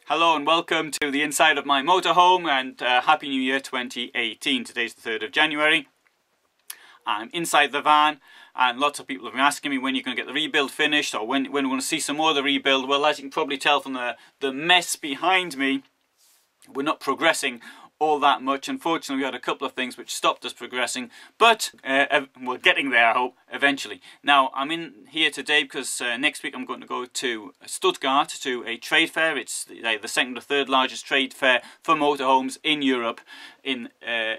Hello and welcome to the inside of my motorhome, and Happy New Year 2018. Today's the 3rd of January. I'm inside the van and lots of people have been asking me when you're going to get the rebuild finished, or when we're going to see some more of the rebuild. Well, as you can probably tell from the mess behind me, we're not progressing all that much. Unfortunately, we had a couple of things which stopped us progressing, but we're getting there, I hope, eventually. Now, I'm in here today because next week I'm going to go to Stuttgart to a trade fair. It's the second or third largest trade fair for motorhomes in Europe in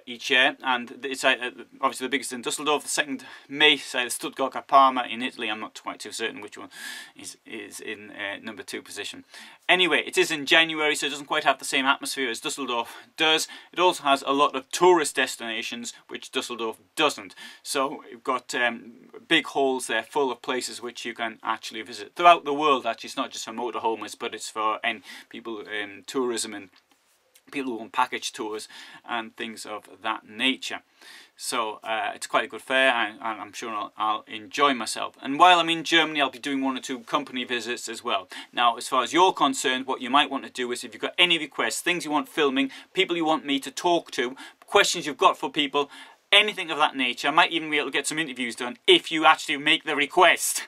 each year, and it's obviously the biggest in Dusseldorf. The second may say the Stuttgart Parma in Italy. I'm not quite too certain which one is in number 2 position. Anyway, it is in January, so it doesn't quite have the same atmosphere as Dusseldorf does. It also has a lot of tourist destinations, which Dusseldorf doesn't. So you've got big halls there full of places which you can actually visit throughout the world. Actually, it's not just for motorhomes, but it's for people in tourism and people who own package tours and things of that nature. So it's quite a good fair, and I'm sure I'll enjoy myself. And while I'm in Germany, I'll be doing 1 or 2 company visits as well. Now, as far as you're concerned, what you might want to do is, if you've got any requests, things you want filming, people you want me to talk to, questions you've got for people, anything of that nature, I might even be able to get some interviews done if you actually make the request.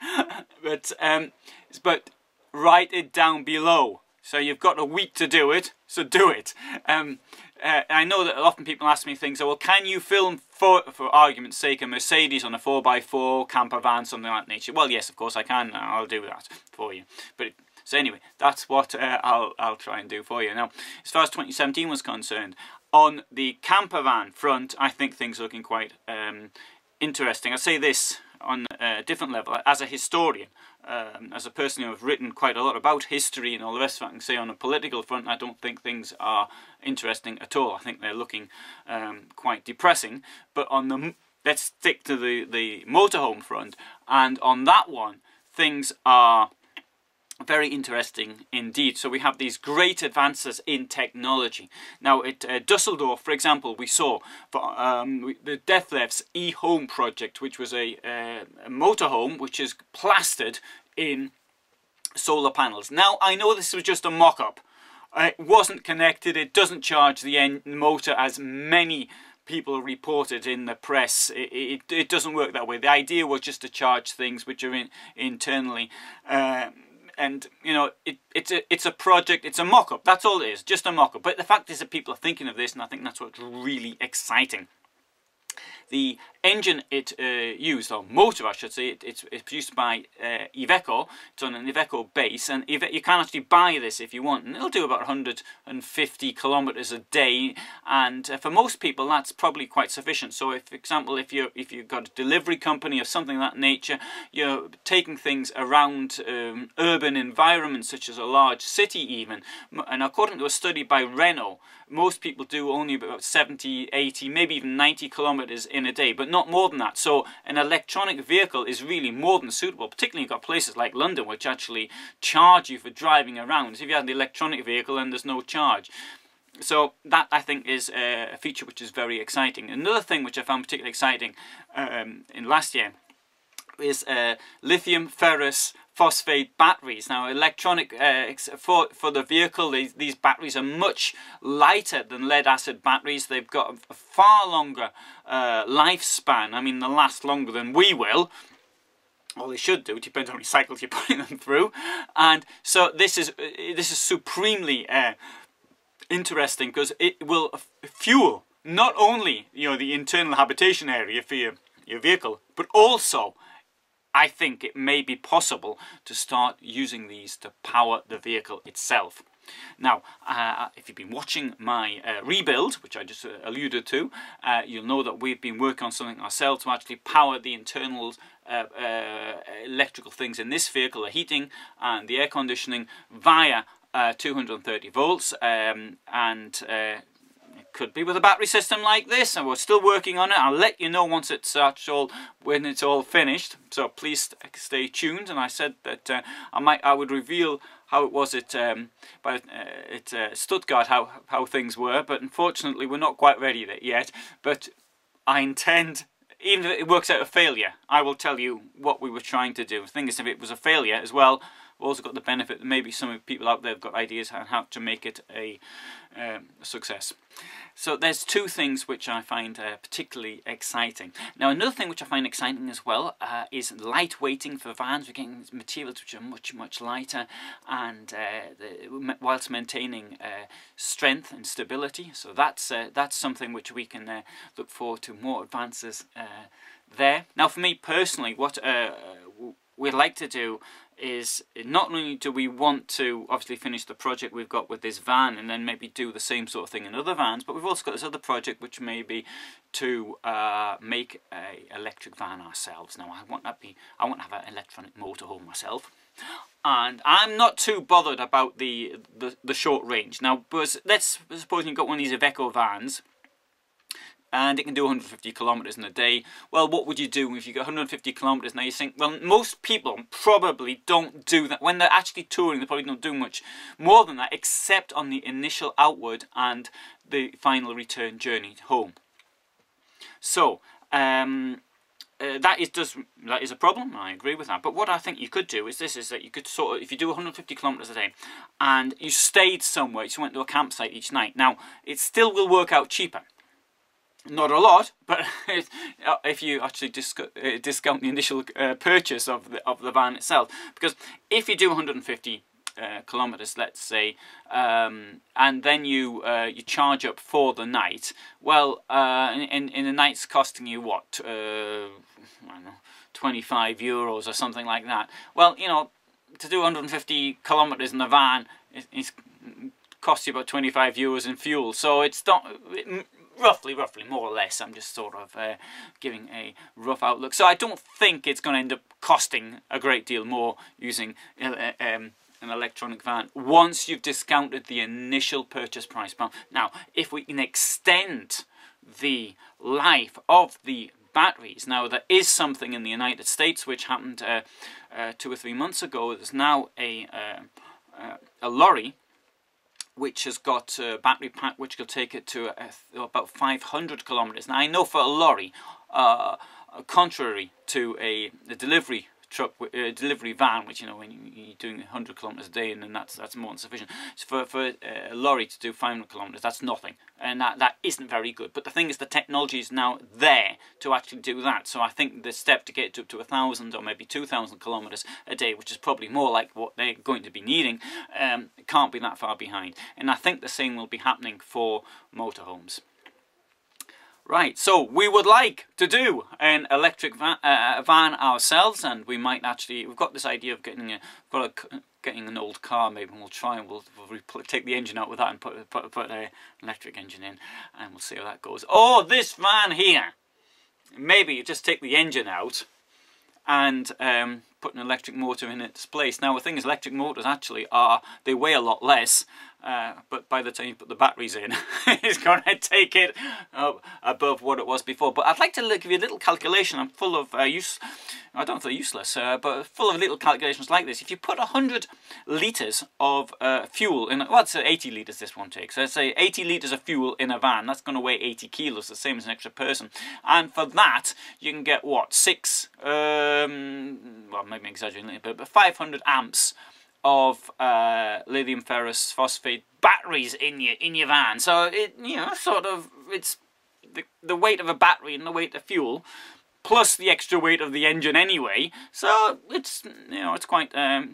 but write it down below. So you've got a week to do it, so do it. I know that often people ask me things, well, can you film, for argument's sake, a Mercedes on a 4x4 camper van, something like that nature? Well, yes, of course I can. I'll do that for you. So anyway, that's what I'll try and do for you. Now, as far as 2017 was concerned, on the camper van front, I think things are looking quite interesting. I say this on a different level as a historian. As a person who have written quite a lot about history and all the rest of it, I can say on a political front, I don't think things are interesting at all. I think they're looking quite depressing. But let's stick to the motorhome front, and on that one, things are very interesting indeed. So we have these great advances in technology. Now at Dusseldorf, for example, we saw the Dethlefs e-home project, which was a motorhome which is plastered in solar panels. Now, I know this was just a mock-up. It wasn't connected, it doesn't charge the end motor as many people reported in the press. It doesn't work that way. The idea was just to charge things which are internally and you know, it's a project, it's a mock-up, that's all it is, just a mock-up. But the fact is that people are thinking of this, and I think that's what's really exciting. The engine it used, or motor I should say, it's produced by Iveco. It's on an Iveco base, and you can actually buy this if you want, and it'll do about 150 kilometers a day, and for most people that's probably quite sufficient. So if, for example, if you've got a delivery company or something of that nature, you're taking things around urban environments such as a large city even, and according to a study by Renault, most people do only about 70, 80, maybe even 90 kilometers in a day, but not more than that. So an electronic vehicle is really more than suitable, particularly you've got places like London which actually charge you for driving around. If you have the electronic vehicle, then there's no charge. So that, I think, is a feature which is very exciting. Another thing which I found particularly exciting in last year is lithium ferrous phosphate batteries. Now, electronic for the vehicle, these batteries are much lighter than lead acid batteries. They've got a far longer lifespan. I mean, they'll last longer than we will. Well, they should do. It depends on how many cycles you're putting them through. And so this is supremely interesting, because it will fuel not only, you know, the internal habitation area for your vehicle, but also I think it may be possible to start using these to power the vehicle itself. Now, if you've been watching my rebuild, which I just alluded to, you'll know that we've been working on something ourselves to actually power the internal electrical things in this vehicle, the heating and the air conditioning, via 230 volts, it could be with a battery system like this, and we're still working on it. I'll let you know once it's when it's all finished, so please stay tuned. And I said that I would reveal how it was at Stuttgart, how things were, but unfortunately we're not quite ready yet. But I intend, even if it works out a failure, I will tell you what we were trying to do. The thing is, if it was a failure as well, we've also got the benefit that maybe some people out there have got ideas on how to make it a success. So there's two things which I find particularly exciting. Now another thing which I find exciting as well is lightweighting for vans. We're getting materials which are much lighter, and whilst maintaining strength and stability. So that's something which we can look forward to more advances there. Now for me personally, what we'd like to do is, not only do we want to obviously finish the project we've got with this van and then maybe do the same sort of thing in other vans, but we've also got this other project which may be to make a electric van ourselves. Now I want to have an electronic motorhome myself, and I'm not too bothered about the short range. Now let's suppose you've got one of these Iveco vans and it can do 150 kilometers in a day. Well, what would you do if you got 150 kilometers? Now you think, well, most people probably don't do that. When they're actually touring, they probably don't do much more than that, except on the initial outward and the final return journey home. So that is a problem. I agree with that. But what I think you could do is that you could sort of, if you do 150 kilometers a day and you stayed somewhere, you went to a campsite each night. Now it still will work out cheaper. Not a lot, but if you actually discount the initial purchase of the van itself, because if you do 150 kilometers, let's say, and then you charge up for the night, well, in the night's costing you what, I don't know, 25 euros or something like that. Well, you know, to do 150 kilometers in the van, it costs you about 25 euros in fuel. So it's not. Roughly, more or less. I'm just sort of giving a rough outlook. So I don't think it's going to end up costing a great deal more using an electronic van once you've discounted the initial purchase price. Now, if we can extend the life of the batteries, now there is something in the United States which happened 2 or 3 months ago. There's now a lorry which has got a battery pack which will take it to about 500 kilometers. Now I know for a lorry, contrary to a delivery truck, a delivery van, which, you know, when you're doing 100 kilometers a day, and then that's more than sufficient. So for a lorry to do 500 kilometers, that's nothing, and that isn't very good. But the thing is, the technology is now there to actually do that. So I think the step to get to 1,000 or maybe 2,000 kilometers a day, which is probably more like what they're going to be needing, can't be that far behind. And I think the same will be happening for motorhomes. Right, so we would like to do an electric van ourselves, and we might actually, we've got this idea of getting an old car maybe, and we'll try and we'll take the engine out with that and put an electric engine in, and we'll see how that goes. Oh, this van here, maybe you just take the engine out and put an electric motor in its place. Now the thing is, electric motors actually they weigh a lot less, but by the time you put the batteries in, it's going to take it above what it was before. But I'd like to give you a little calculation. I'm full of I don't know if they're useless, but full of little calculations like this. If you put 100 litres of fuel in, well, it's 80 litres this one takes. So let's say 80 litres of fuel in a van, that's going to weigh 80 kilos, the same as an extra person. And for that, you can get what, well, maybe exaggerating a little bit, but 500 amps of lithium ferrous phosphate batteries in your van. So it, you know, sort of, it's the weight of a battery and the weight of fuel, plus the extra weight of the engine anyway. So it's, you know, it's quite the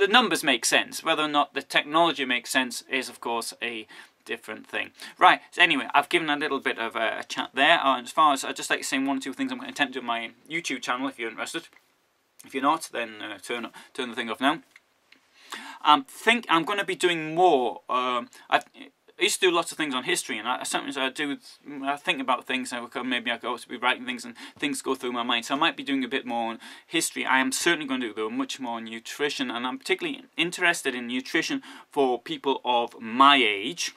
numbers make sense. Whether or not the technology makes sense is, of course, a different thing. Right, so anyway, I've given a little bit of a chat there. As far as, I'd just like to say 1 or 2 things I'm going to attempt to do on my YouTube channel if you're interested. If you're not, then turn the thing off now. I think I'm going to be doing more. I used to do lots of things on history, and sometimes I think about things, and maybe I could also be writing things, and things go through my mind. So I might be doing a bit more on history. I am certainly going to do, though, much more on nutrition, and I'm particularly interested in nutrition for people of my age.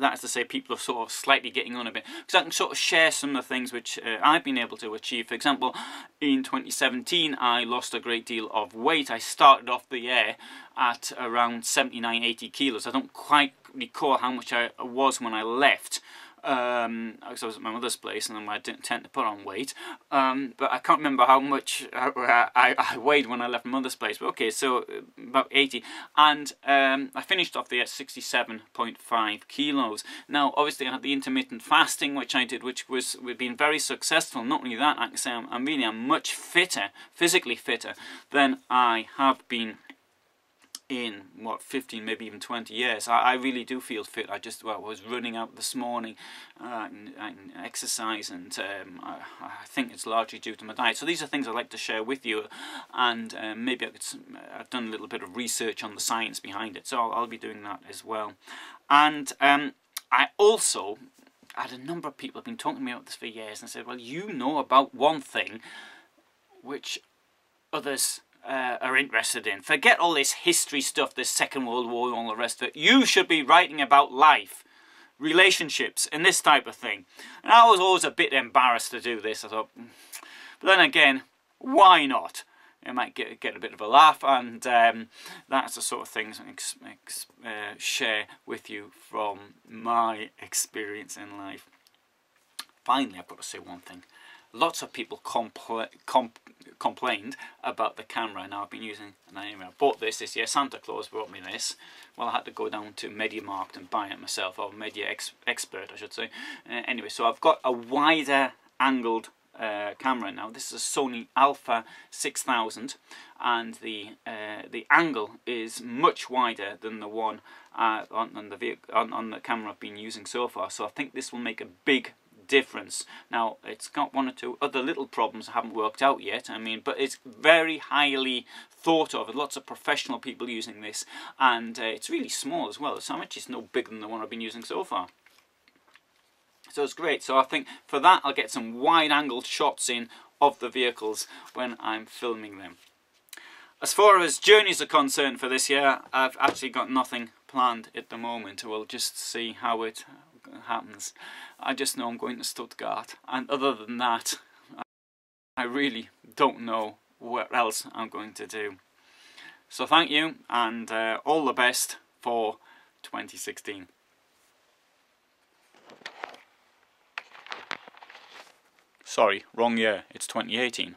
That is to say, people are sort of slightly getting on a bit, because I can sort of share some of the things which I've been able to achieve. For example, in 2017 I lost a great deal of weight. I started off the year at around 79-80 kilos. I don't quite recall how much I was when I left because I was at my mother's place and I didn't tend to put on weight, but I can't remember how much I weighed when I left my mother's place, but okay, so about 80, and I finished off there at 67.5 kilos. Now obviously I had the intermittent fasting which I did, which was been very successful. Not only that, I can say I'm much fitter, physically fitter than I have been in what 15, maybe even 20 years. I really do feel fit. I was running out this morning and exercise, and I think it's largely due to my diet. So these are things I'd like to share with you, and maybe I've done a little bit of research on the science behind it, so I'll be doing that as well. And I also had a number of people have been talking to me about this for years and said, well, you know about one thing which others are interested in. Forget all this history stuff, this Second World War and all the rest of it. You should be writing about life, relationships, and this type of thing. And I was always a bit embarrassed to do this. I thought, but then again, why not? It might get a bit of a laugh, and that's the sort of things I share with you from my experience in life. Finally, I've got to say one thing. Lots of people complained about the camera. Now I've been using, and anyway, I bought this year. Santa Claus brought me this. Well, I had to go down to MediaMarkt and buy it myself, or Media Expert, I should say. Anyway, so I've got a wider angled camera now. This is a Sony Alpha 6000, and the angle is much wider than the one on the camera I've been using so far. So I think this will make a big difference. Now it's got one or two other little problems that haven't worked out yet, but it's very highly thought of. Lots of professional people using this, and it's really small as well. So much it's no bigger than the one I've been using so far. So it's great. So I think for that I'll get some wide angled shots in of the vehicles when I'm filming them. As far as journeys are concerned for this year, I've actually got nothing planned at the moment. We'll just see how it happens. I just know I'm going to Stuttgart, and other than that I really don't know what else I'm going to do. So thank you, and all the best for 2016. Sorry, wrong year, it's 2018.